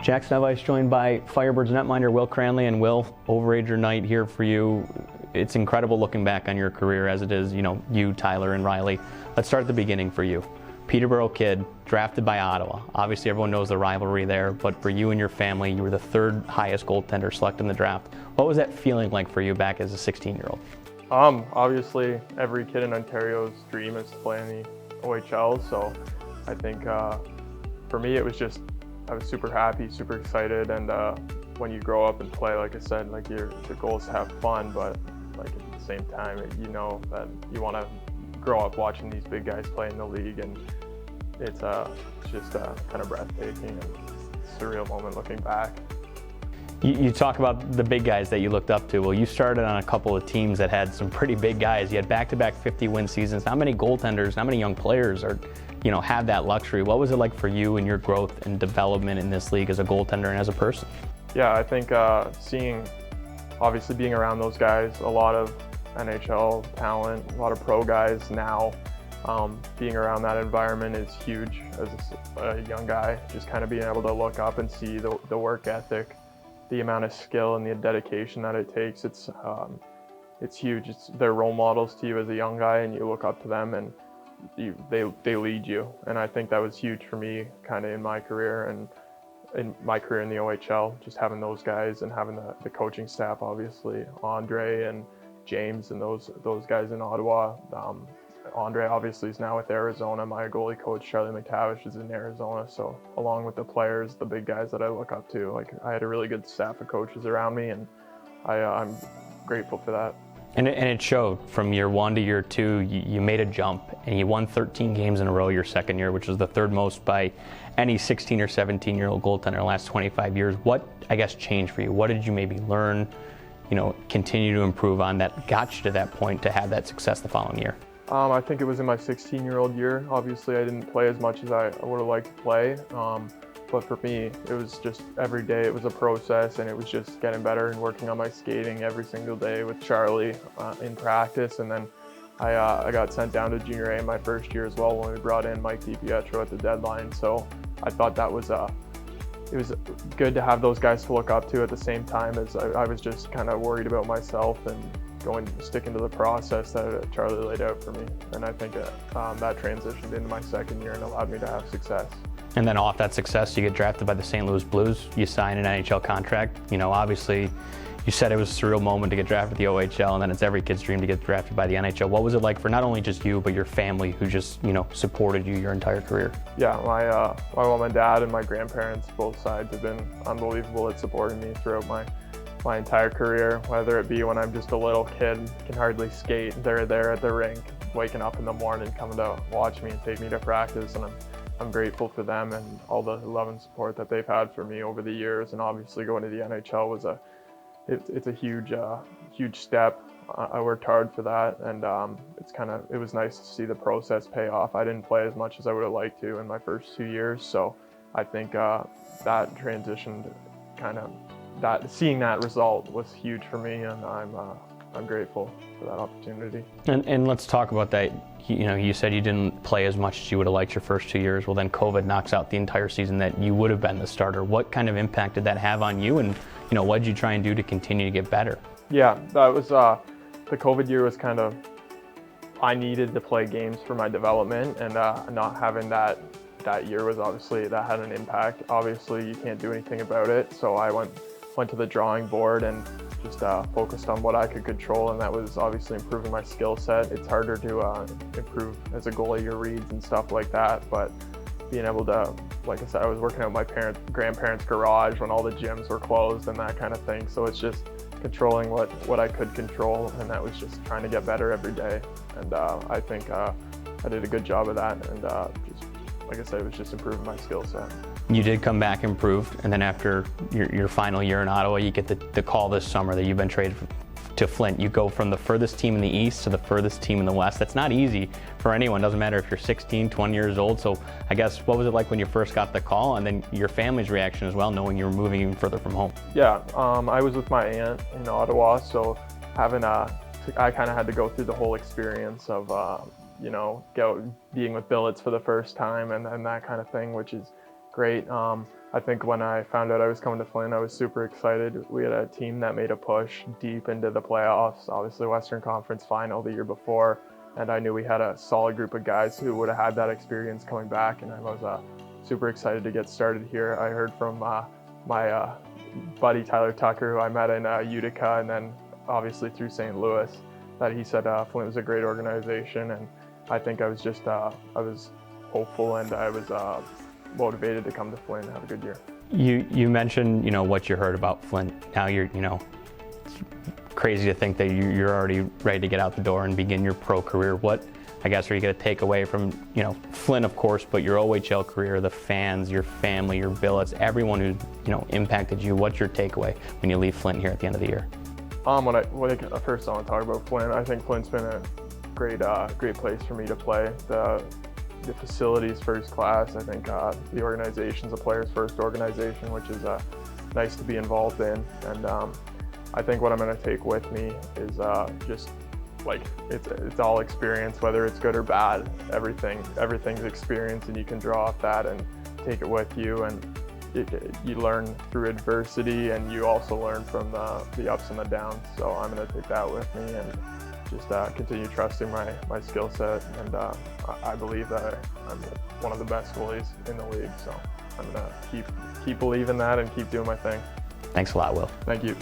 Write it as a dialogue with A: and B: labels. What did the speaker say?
A: Jack Snevice joined by Firebirds netminder Will Cranley. And Will, Overager night here for you. It's incredible looking back on your career as it is, you, Tyler, and Riley. Let's start at the beginning for you. Peterborough kid, drafted by Ottawa. Obviously everyone knows the rivalry there, but for you and your family, you were the third highest goaltender selected in the draft. What was that feeling like for you back as a 16-year-old?
B: Obviously every kid in Ontario's dream is to play in the OHL, so I think for me it was just, I was super happy, super excited, and when you grow up and play, like I said, like the goal is to have fun, but like at the same time, you know that you want to grow up watching these big guys play in the league, and it's just kind of breathtaking and surreal moment looking back.
A: You talk about the big guys that you looked up to. Well, you started on a couple of teams that had some pretty big guys. You had back-to-back 50-win seasons. Not many goaltenders, not many young players are, have that luxury. What was it like for you and your growth and development in this league as a goaltender and as a person?
B: Yeah, I think obviously being around those guys, a lot of NHL talent, a lot of pro guys now, being around that environment is huge as a young guy. Just kind of being able to look up and see the work ethic, the amount of skill and the dedication that it takes. It's huge. They're role models to you as a young guy, and you look up to them, and they lead you. And I think that was huge for me kind of in my career and in my career in the OHL, just having those guys and having the coaching staff, obviously, Andre and James and those guys in Ottawa. Andre obviously is now with Arizona. My goalie coach, Charlie McTavish, is in Arizona. So along with the players, the big guys that I look up to, like I had a really good staff of coaches around me, and I'm grateful for that.
A: And it showed from year one to year two. You made a jump, and you won 13 games in a row your second year, which was the third most by any 16 or 17-year-old goaltender in the last 25 years. What, I guess, changed for you? What did you maybe learn, continue to improve on that got you to that point to have that success the following year?
B: I think it was in my 16-year-old year. Obviously, I didn't play as much as I would have liked to play. But for me, it was just every day, it was a process, and it was just getting better and working on my skating every single day with Charlie in practice. And then I got sent down to junior A in my first year as well when we brought in Mike DiPietro at the deadline. So I thought that was it was good to have those guys to look up to at the same time as I was just kind of worried about myself and sticking to the process that Charlie laid out for me. And I think that transitioned into my second year and allowed me to have success.
A: And then off that success, you get drafted by the St. Louis Blues. You sign an NHL contract. Obviously, you said it was a surreal moment to get drafted at the OHL, and then it's every kid's dream to get drafted by the NHL. What was it like for not only just you, but your family who just, supported you your entire career?
B: Yeah, my mom and dad and my grandparents, both sides, have been unbelievable at supporting me throughout my entire career, whether it be when I'm just a little kid, can hardly skate, they're there at the rink, waking up in the morning, coming to watch me and take me to practice, and I'm grateful for them and all the love and support that they've had for me over the years. And obviously going to the NHL was it's a huge step. I worked hard for that, and it was nice to see the process pay off. I didn't play as much as I would have liked to in my first 2 years, so I think that transitioned seeing that result was huge for me, and I'm grateful for that opportunity.
A: And let's talk about that. You said you didn't play as much as you would have liked your first 2 years. Well, then COVID knocks out the entire season that you would have been the starter. What kind of impact did that have on you, and what did you try and do to continue to get better? Yeah,
B: that was the COVID year was kind of, I needed to play games for my development, and not having that year was obviously, that had an impact. Obviously, you can't do anything about it, so I went to the drawing board and just focused on what I could control, and that was obviously improving my skill set. It's harder to improve as a goalie, your reads and stuff like that, but being able to, like I said, I was working out my grandparents' garage when all the gyms were closed and that kind of thing, so it's just controlling what I could control, and that was just trying to get better every day. And I think I did a good job of that, and just like I said, it was just improving my skill set.
A: You did come back improved, and then after your final year in Ottawa, you get the call this summer that you've been traded to Flint. You go from the furthest team in the East to the furthest team in the West. That's not easy for anyone. Doesn't matter if you're 16, 20 years old. So I guess, what was it like when you first got the call, and then your family's reaction as well, knowing you were moving even further from home?
B: Yeah, I was with my aunt in Ottawa, so I kind of had to go through the whole experience of being with billets for the first time and that kind of thing, which is great. I think when I found out I was coming to Flint, I was super excited. We had a team that made a push deep into the playoffs, obviously Western Conference Final the year before, and I knew we had a solid group of guys who would have had that experience coming back, and I was super excited to get started here. I heard from my buddy Tyler Tucker, who I met in Utica, and then obviously through St. Louis, that he said Flint was a great organization, and I think I was just I was hopeful, and I was motivated to come to Flint and have a good year.
A: You mentioned, what you heard about Flint. Now you're, it's crazy to think that you're already ready to get out the door and begin your pro career. What, I guess, are you going to take away from, Flint, of course, but your OHL career, the fans, your family, your billets, everyone who, impacted you? What's your takeaway when you leave Flint here at the end of the year?
B: First I want to talk about Flint. I think Flint's been a great place for me to play. The facilities first class. I think the organization's a players first organization, which is nice to be involved in. And I think what I'm going to take with me is just like it's all experience, whether it's good or bad. Everything's experience, and you can draw off that and take it with you. And you learn through adversity, and you also learn from the ups and the downs. So I'm going to take that with me and just continue trusting my skill set, and I believe that I'm one of the best goalies in the league. So I'm going to keep believing that and keep doing my thing.
A: Thanks a lot, Will.
B: Thank you.